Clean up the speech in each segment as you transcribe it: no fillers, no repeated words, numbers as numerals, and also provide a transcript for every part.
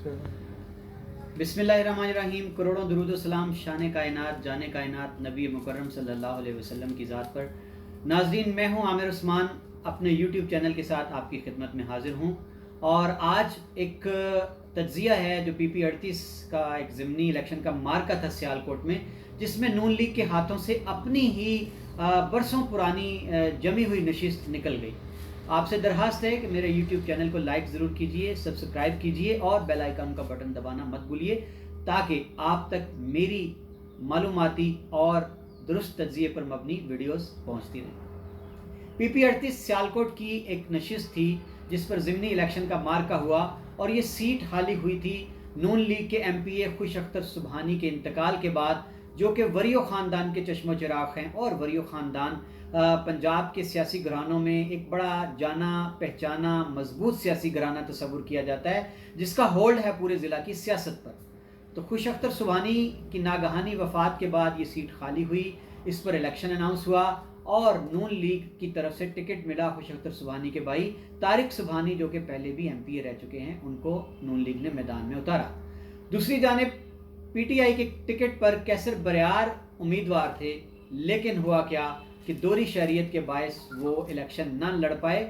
बिस्मिल्लाहिर्रहमानिर्रहीम। करोड़ों दुरूद सलाम शान कायनात जाने कायनात नबी मुकर्रम सल्लल्लाहु अलैहि वसल्लम की ज़ात पर। नाज़रीन, मैं हूं आमिर उस्मान, अपने यूट्यूब चैनल के साथ आपकी खिदमत में हाजिर हूं। और आज एक तज्ज़िया है जो PP38 का एक ज़िमनी इलेक्शन का मार्का था सियालकोट में, जिसमें नून लीग के हाथों से अपनी ही बरसों पुरानी जमी हुई नशिस्त निकल गई। आपसे दरखास्त है कि मेरे YouTube चैनल को लाइक ज़रूर कीजिए, सब्सक्राइब कीजिए और बेल आइकन का बटन दबाना मत भूलिए, ताकि आप तक मेरी मालूमाती और दुरुस्त तज्ज़िये पर मबनी वीडियोस पहुंचती रहें। PP38 सियालकोट की एक नशिस्त थी जिस पर ज़िमनी इलेक्शन का मार्का हुआ और ये सीट खाली हुई थी नून लीग के MPA खुश अख्तर सुबहानी के इंतकाल के बाद, जो कि वरियो ख़ानदान के चश्मो चिराग हैं। और वरियो ख़ानदान पंजाब के सियासी घरानों में एक बड़ा जाना पहचाना मजबूत सियासी घराना तस्वुर किया जाता है, जिसका होल्ड है पूरे ज़िला की सियासत पर। तो खुश अख्तर सुबहानी की नागहानी वफ़ात के बाद ये सीट खाली हुई, इस पर इलेक्शन अनाउंस हुआ और नून लीग की तरफ से टिकट मिला खुश अख्तर सुबहानी के भाई तारिक सुबहानी, जो कि पहले भी MPA रह चुके हैं। उनको नून लीग ने मैदान में उतारा। दूसरी जानिब PTI के टिकट पर कैसर बरियार उम्मीदवार थे, लेकिन हुआ क्या कि दोहरी शहरियत के बायस वो इलेक्शन न लड़ पाए।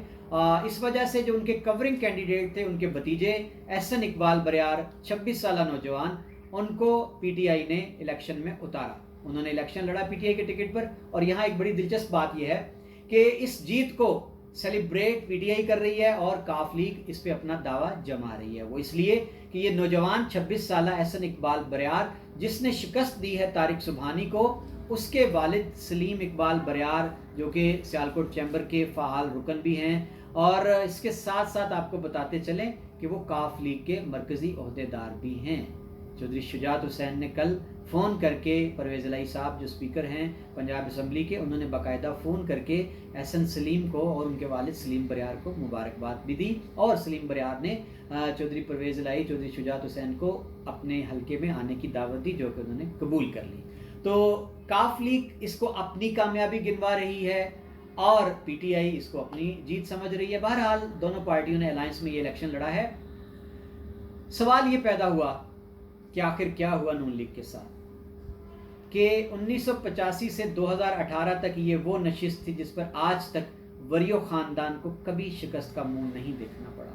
इस वजह से जो उनके कवरिंग कैंडिडेट थे, उनके भतीजे एहसन इकबाल बरियार 26 साल नौजवान, उनको PTI ने इलेक्शन में उतारा। उन्होंने इलेक्शन लड़ा PTI के टिकट पर। और यहाँ एक बड़ी दिलचस्प बात यह है कि इस जीत को सेलिब्रेट PTI कर रही है और काफ लीग इस पे अपना दावा जमा रही है। वो इसलिए कि ये नौजवान 26 साल एहसन इकबाल बरियार, जिसने शिकस्त दी है तारिक सुबहानी को, उसके वालिद सलीम इकबाल बरियार, जो कि सियालकोट चैम्बर के फ़ाल रुकन भी हैं। और इसके साथ साथ आपको बताते चलें कि वो काफ लीग के मरकज़ी ओहदेदार भी हैं। चौधरी शुजात हुसैन ने कल फ़ोन करके परवेज़ इलाही साहब जो स्पीकर हैं पंजाब असम्बली के, उन्होंने बाकायदा फ़ोन करके एहसन सलीम को और उनके वालिद सलीम बरियार को मुबारकबाद भी दी। और सलीम बरियार ने चौधरी परवेज़ इलाही, चौधरी शुजात हुसैन को अपने हलके में आने की दावत दी, जो कि उन्होंने कबूल कर ली। तो काफ लीग इसको अपनी कामयाबी गिनवा रही है और PTI इसको अपनी जीत समझ रही है। बहरहाल दोनों पार्टियों ने अलायंस में ये इलेक्शन लड़ा है। सवाल ये पैदा हुआ कि आखिर क्या हुआ नून लीग के साथ, कि 1985 से 2018 तक ये वो नशिस्त थी जिस पर आज तक वरियो ख़ानदान को कभी शिकस्त का मुंह नहीं देखना पड़ा।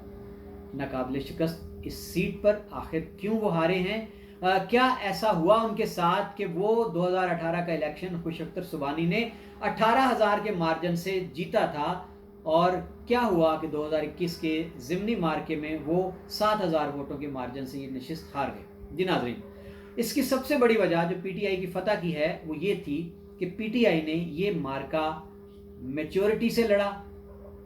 नाकाबिले शिकस्त इस सीट पर आखिर क्यों वो हारे हैं? क्या ऐसा हुआ उनके साथ कि वो 2018 का इलेक्शन खुश अख्तर सुबहानी ने 18,000 के मार्जिन से जीता था, और क्या हुआ कि 2021 के ज़िमनी मार्के में वो 7,000 वोटों के मार्जिन से ये नशिस्त हार गए। जी नाज़रीन, इसकी सबसे बड़ी वजह जो PTI की फतह की है वो ये थी कि PTI ने ये मार्का मैच्योरिटी से लड़ा।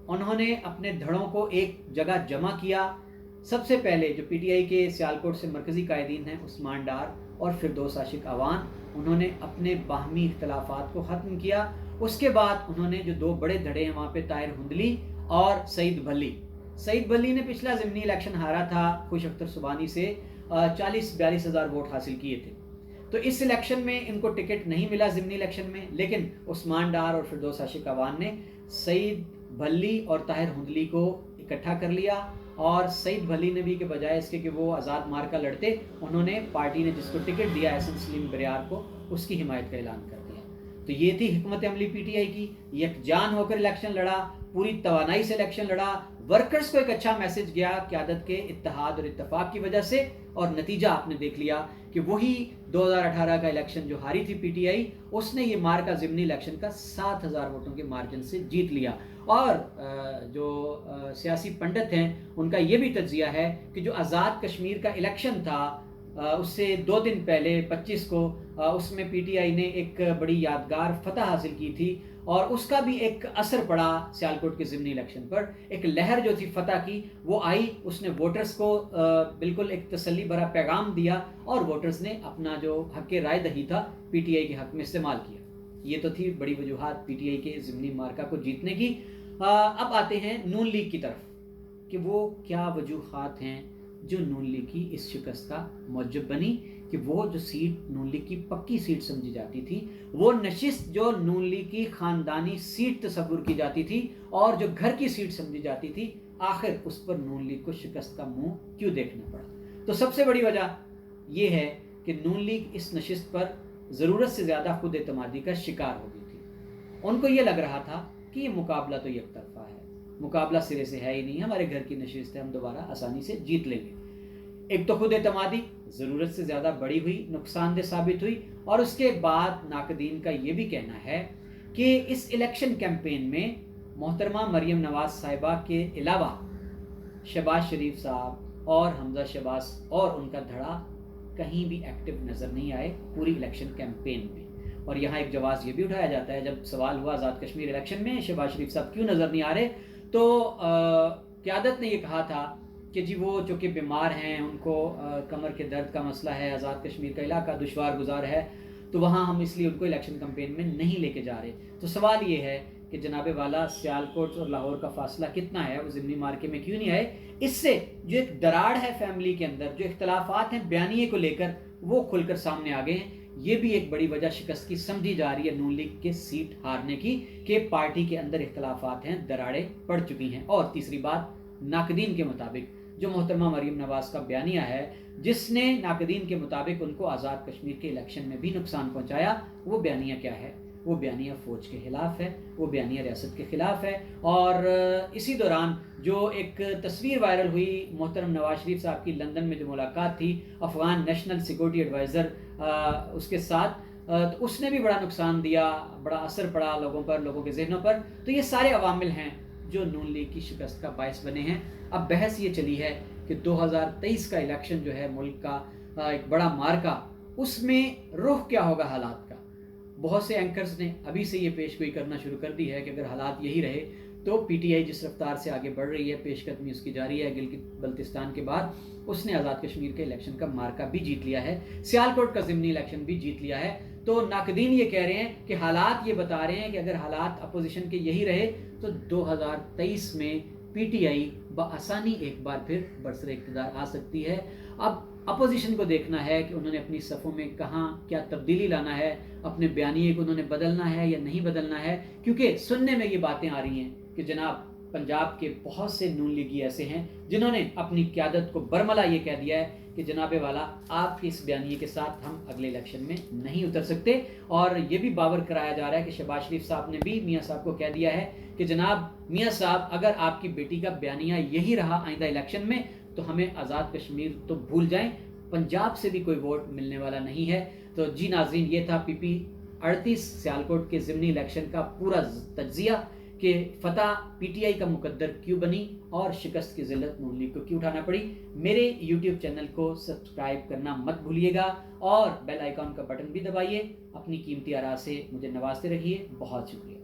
उन्होंने अपने धड़ों को एक जगह जमा किया। सबसे पहले जो PTI के सियालकोट से मरकज़ी कायदीन हैं उस्मान डार और फिरदौस आशिक अवान, उन्होंने अपने बाहमी इख्तलाफात को ख़त्म किया। उसके बाद उन्होंने जो दो बड़े धड़े हैं वहाँ पे ताहिर हुंदली और सईद भल्ली ने पिछला ज़िमनी इलेक्शन हारा था खुश अख्तर सुबहानी से, 40-42 हज़ार वोट हासिल किए थे। तो इस इलेक्शन में इनको टिकट नहीं मिला ज़िमनी इलेक्शन में, लेकिन उस्मान डार और फिरदौस आशिक अवान ने सईद भल्ली और ताहिर हुंदली को इकट्ठा कर लिया। और सईद भल्ली ने भी के बजाय इसके कि वो आज़ाद मार्का लड़ते, उन्होंने पार्टी ने जिसको टिकट दिया एहसन सलीम बरियार को, उसकी हिमायत का ऐलान कर दिया। तो ये थी हिकमत अमली PTI की। यकजान होकर इलेक्शन लड़ा, पूरी तवानाई से इलेक्शन लड़ा। वर्कर्स को एक अच्छा मैसेज गया क़यादत के इत्तेहाद और इत्तेफाक की वजह से, और नतीजा आपने देख लिया कि वही 2018 का इलेक्शन जो हारी थी PTI, उसने ये मार्का ज़िमनी इलेक्शन का 7,000 वोटों के मार्जिन से जीत लिया। और जो सियासी पंडित हैं उनका ये भी तज्ज़िया है कि जो आज़ाद कश्मीर का इलेक्शन था उससे 2 दिन पहले 25 को उसमें PTI ने एक बड़ी यादगार फतह हासिल की थी, और उसका भी एक असर पड़ा सियालकोट के ज़िमनी इलेक्शन पर। एक लहर जो थी फतह की वो आई, उसने वोटर्स को बिल्कुल एक तसल्ली भरा पैगाम दिया, और वोटर्स ने अपना जो हक़ राय दही था PTI के हक़ में इस्तेमाल किया। ये तो थी बड़ी वजूहात PTI के ज़िमनी मार्का को जीतने की। अब आते हैं नून लीग की तरफ कि वो क्या वजूहात हैं जो नून लीग की इस शिकस्त का मौजब बनी, कि वो जो सीट नून लीग की पक्की सीट समझी जाती थी, वो नशिस्त जो नून लीग की ख़ानदानी सीट तस्वुर की जाती थी और जो घर की सीट समझी जाती थी, आखिर उस पर नून लीग को शिकस्त का मुंह क्यों देखना पड़ा। تو سب سے بڑی وجہ یہ ہے کہ نون لیگ اس نشست پر ضرورت سے زیادہ خود اعتمادی کا شکار ہو گئی تھی. ان کو یہ لگ رہا تھا کہ یہ مقابلہ تو یک طرفہ ہے، مقابلہ سرے سے ہے ہی نہیں، ہمارے گھر کی نشست ہے، ہم دوبارہ آسانی سے جیت لیں گے. ایک تو خود اعتمادی ضرورت سے زیادہ بڑی ہوئی، نقصان دہ ثابت ہوئی، اور اس کے بعد ناقدین کا یہ بھی کہنا ہے کہ اس الیکشن کیمپین میں محترمہ مریم نواز صاحبہ کے علاوہ شہباز شریف صاحب اور حمزہ شہباز اور ان کا دھڑا کہیں بھی ایکٹیو نظر نہیں آئے پوری الیکشن کیمپین میں. اور یہاں ایک جواز یہ بھی اٹھایا جاتا ہے، جب سوال ہوا آزاد کشمیر الیکشن میں شہباز شریف صاحب کیوں نظر نہیں آ رہے، تو قیادت نے یہ کہا تھا کہ جی وہ چونکہ بیمار ہیں، ان کو کمر کے درد کا مسئلہ ہے، آزاد کشمیر کا علاقہ دشوار گزار ہے، تو وہاں ہم اس لیے ان کو الیکشن کمپین میں نہیں لے کے جا رہے. تو سوال یہ ہے کہ جناب والا سیالکوٹ اور لاہور کا فاصلہ کتنا ہے، وہ ضمنی مارکے میں کیوں نہیں آئے؟ اس سے جو ایک دراڑ ہے فیملی کے اندر، جو اختلافات ہیں بیانیے کو لے کر، وہ کھل کر سامنے آ گئے ہیں. یہ بھی ایک بڑی وجہ شکست کی سمجھی جا رہی ہے نون لیگ کے سیٹ ہارنے کی، کہ پارٹی کے اندر اختلافات ہیں، دراڑیں پڑ چکی ہیں. اور تیسری بات، ناقدین کے مطابق جو محترمہ مریم نواز کا بیانیہ ہے، جس نے ناقدین کے مطابق ان کو آزاد کشمیر کے الیکشن میں بھی نقصان پہنچایا، وہ بیانیہ کیا ہے؟ وہ بیانیہ فوج کے خلاف ہے، وہ بیانیہ ریاست کے خلاف ہے. اور اسی دوران جو ایک تصویر وائرل ہوئی محترم نواز شریف صاحب کی لندن میں جو ملاقات تھی افغان نیشنل سیکورٹی ایڈوائزر اس کے ساتھ، تو اس نے بھی بڑا نقصان دیا، بڑا اثر پڑا لوگوں پر، لوگوں کے ذہنوں پر. تو یہ سارے عوامل ہیں جو نون لیگ کی شکست کا باعث بنے ہیں. اب بحث یہ چلی ہے کہ 2023 کا الیکشن جو ہے ملک کا ایک بڑا مارکا، اس میں رخ کیا ہوگا حالات کا. بہت سے اینکرز نے ابھی سے یہ پیش گوئی کرنا شروع کر دی ہے کہ اگر حالات یہی رہے تو پی ٹی آئی جس رفتار سے آگے بڑھ رہی ہے، پیش قدمی اس کی جاری ہے، گلگت بلتستان کے بعد اس نے آزاد کشمیر کے الیکشن کا مارکا بھی جیت لیا ہے، سیالکوٹ کا ضمنی الیکشن بھی جیت لیا ہے. تو ناقدین یہ کہہ رہے ہیں کہ حالات یہ بتا رہے ہیں کہ اگر حالات اپوزیشن کے یہی رہے تو 2023 میں پی ٹی آئی بآسانی ایک بار پھر برسر اقتدار آ سکتی ہے. اب اپوزیشن کو دیکھنا ہے کہ انہوں نے اپنی صفوں میں کہاں کیا تبدیلی لانا ہے، اپنے بیانیے کو انہوں نے بدلنا ہے یا نہیں بدلنا ہے. کیونکہ سننے میں یہ باتیں آ رہی ہیں کہ جناب پنجاب کے بہت سے نون لیگی ایسے ہیں جنہوں نے اپنی قیادت کو برملا یہ کہہ دیا ہے کہ جناب والا آپ کے اس بیانیے کے ساتھ ہم اگلے الیکشن میں نہیں اتر سکتے. اور یہ بھی باور کرایا جا رہا ہے کہ شہباز شریف صاحب نے بھی میاں صاحب کو کہہ دیا ہے کہ جناب میاں صاحب اگر آپ کی بیٹی کا بیانیہ یہی رہا آئندہ الیکشن میں تو ہمیں آزاد کشمیر تو بھول جائیں، پنجاب سے بھی کوئی ووٹ ملنے والا نہیں ہے. تو جی ناظرین، یہ تھا پی پی 38 سیالکوٹ کے ضمنی الیکشن کا پورا تجزیہ کہ فتح پی ٹی آئی کا مقدر کیوں بنی اور شکست کی ذلت نون لیگ کو کیوں اٹھانا پڑی. میرے یوٹیوب چینل کو سبسکرائب کرنا مت بھولیے گا اور بیل آئیکن کا بٹن بھی دبائیے. اپنی قیمتی آراء سے مجھے نوازتے رہیے. بہت شکریہ.